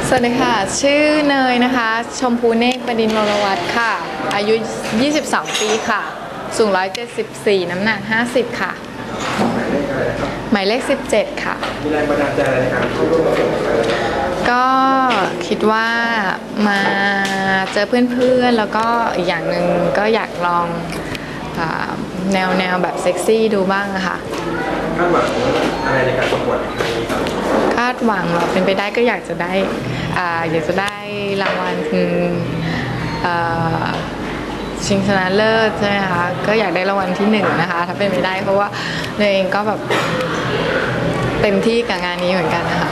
สวัสดีค่ะชื่อเนยนะคะชมพูเนกประดินวรวัฒน์ค่ะอายุ22ปีค่ะสูง174น้ำหนัก50ค่ะหมายเลข17ค่ะมีแรงบันดาลใจในการเข้าร่วมประกวดก็คิดว่ามาเจอเพื่อนๆแล้วก็อีกอย่างหนึ่งก็อยากลองแนวแบบเซ็กซี่ดูบ้างค่ะคาดหวังอะไรในการประกวดในครั้งนี้ครับคาดหวังเราเป็นไปได้ก็อยากจะได้รางวัลชิงชนะเลิศใช่ไหมคะก็อยากได้รางวัลที่1นะคะถ้าเป็นไปได้เพราะว่าตัวเองก็แบบเต็มที่กับงานนี้เหมือนกันนะคะ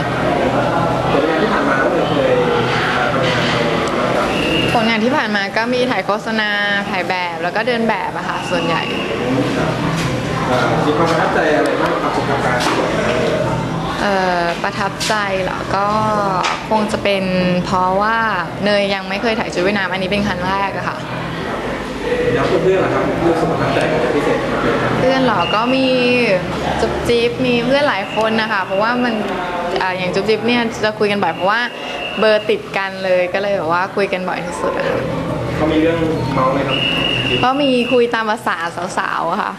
ผลงานที่ผ่านมาก็มีถ่ายโฆษณาถ่ายแบบแล้วก็เดินแบบอะค่ะส่วนใหญ่มีความประทับใจอะไรบ้างครับกับการประกวดประทับใจเหรอก็คงจะเป็นเพราะว่าเนยยังไม่เคยถ่ายชุดว่ายน้ำอันนี้เป็นครั้งแรกอะค่ะแล้วเพื่อนๆล่ะครับรู้สึกประทับใจอะไรพิเศษเพื่อนเหรอก็มีจุ๊บจิ๊บมีเพื่อนหลายคนนะคะเพราะว่ามันอย่างจุ๊บจิ๊บเนี่ยจะคุยกันบ่อยเพราะว่าเบอร์ติดกันเลยก็เลยแบบว่าคุยกันบ่อยที่สุดอะค่ะเขามีเรื่องเมาไหมครับก็มีคุยตามภาษาสาวๆอะค่ะ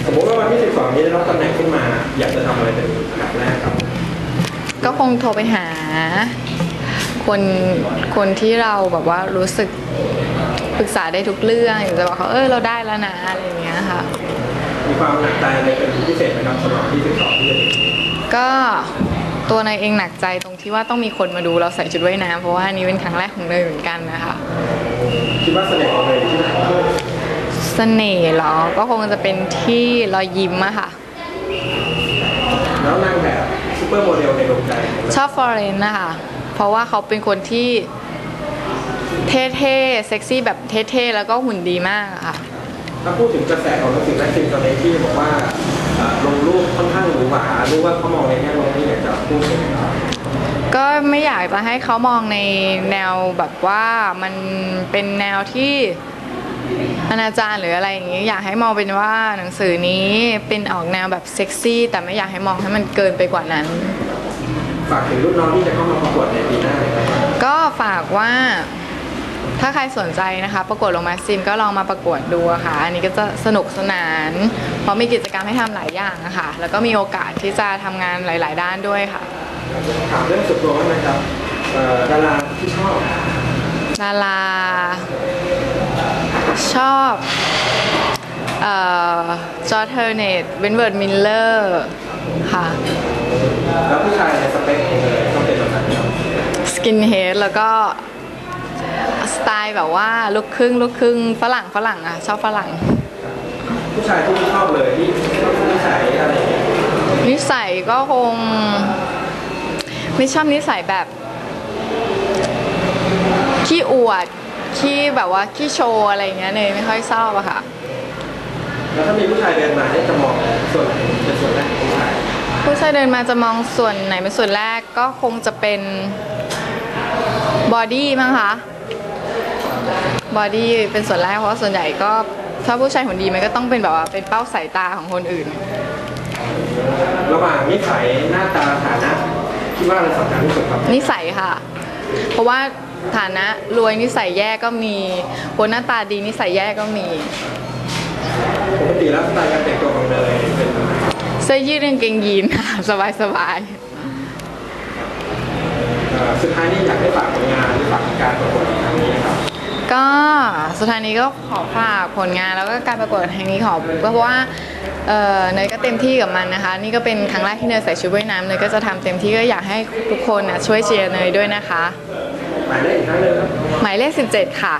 สมมติว่าวันที่12นี้ได้รับตำแหน่งขึ้นมาอยากจะทำอะไรเป็นอันดับแรกครับก็คงโทรไปหาคนที่เราแบบว่ารู้สึกปรึกษาได้ทุกเรื่องอยากจะบอกเขาเราได้แล้วนะอะไรอย่างเงี้ยค่ะมีความหนักใจอะไรเป็นพิเศษไหมครับสำหรับที่12ที่จะถึงก็ตัวนายเองหนักใจตรงที่ว่าต้องมีคนมาดูเราใส่ชุดว่ายน้ำเพราะว่านี้เป็นครั้งแรกของเนยเหมือนกันนะคะคิดว่าเสน่ห์ของเนยที่ไหนเสน่ห์เหรอก็คงจะเป็นที่รอยยิ้มอะค่ะแล้วนางแบบซูเปอร์โมเดลในดวงใจชอบฟอเรนนะคะเพราะว่าเขาเป็นคนที่เท่ๆเซ็กซี่แบบเท่ๆแล้วก็หุ่นดีมากค่ะถ้าพูดถึงกระแสของนักสื่อและสิ่งตอนนี้ที่บอกว่าลงรูปค่อนข้างหรูหรารู้ว่าเขามองในแง่ลบนี่อยากจะพูดถึงก็ไม่อยากจะให้เขามองในแนวแบบว่ามันเป็นแนวที่อนาจารหรืออะไรอย่างนี้อยากให้มองเป็นว่าหนังสือนี้เป็นออกแนวแบบเซ็กซี่แต่ไม่อยากให้มองให้มันเกินไปกว่านั้นฝากถึงรุ่นน้องที่จะเข้ามาประกวดในปีหน้าก็ฝากว่าถ้าใครสนใจนะคะประกวดโรงแรมซิมก็ลองมาประกวดดูค่ะอันนี้ก็จะสนุกสนานเพราะมีกิจกรรมให้ทำหลายอย่างนะคะแล้วก็มีโอกาสที่จะทำงานหลายๆด้านด้วยค่ะถามเรื่องส่วนตัวว่าไหมครับดาราที่ชอบดาราชอบจอร์จเทอร์เนตเวนเวิร์ดมิลเลอร์ค่ะแล้วผู้ชายในสเปคต้องเป็นแบบไหนครับสกินเฮดแล้วก็สไตล์แบบว่าลูกครึ่งฝรั่งอะชอบฝรั่งผู้ชายที่ชอบเลยที่ชอบนิสัยอะไรนิสัยก็คงไม่ชอบนิสัยแบบขี้อวดขี้แบบว่าขี้โชว์อะไรเงี้ยเนยไม่ค่อยชอบอะค่ะแล้วถ้ามีผู้ชายเดินมาจะมองส่วนไหนเป็นส่วนแรกของผู้ชายเดินมาจะมองส่วนไหนเป็นส่วนแรกก็คงจะเป็นบอดี้มั้งคะบอดี้เป็นส่วนแรกเพราะว่าส่วนใหญ่ก็ถ้าผู้ชายหุ่นดีมันก็ต้องเป็นแบบว่าเป็นเป้าสายตาของคนอื่นระหว่างนิสัยหน้าตาฐานะคิดว่าอะไรสำคัญที่สุดครับนิสัยค่ะเพราะว่าฐานะรวยนิสัยแย่ก็มีคนหน้าตาดีนิสัยแย่ก็มีปกติแล้วสไตล์การแต่งตัวของเนยเป็นเสื้อยืดกางเกงยีนค่ะสบายสุดท้ายนี้อยากให้ฝากผลงานหรือฝากการประกวดครั้งนี้ครับก็สุดท้ายนี้ก็ขอฝากผลงานแล้วก็การประกวดครั้งนี้เพราะว่าเนยก็เต็มที่กับมันนะคะนี่ก็เป็นครั้งแรกที่เนยใส่ชุดว่ายน้ำเนยก็จะทำเต็มที่ก็อยากให้ทุกคนช่วยเชียร์เนยด้วยนะคะหมายเลขอีกครั้งนึงครับหมายเลข17ค่ะ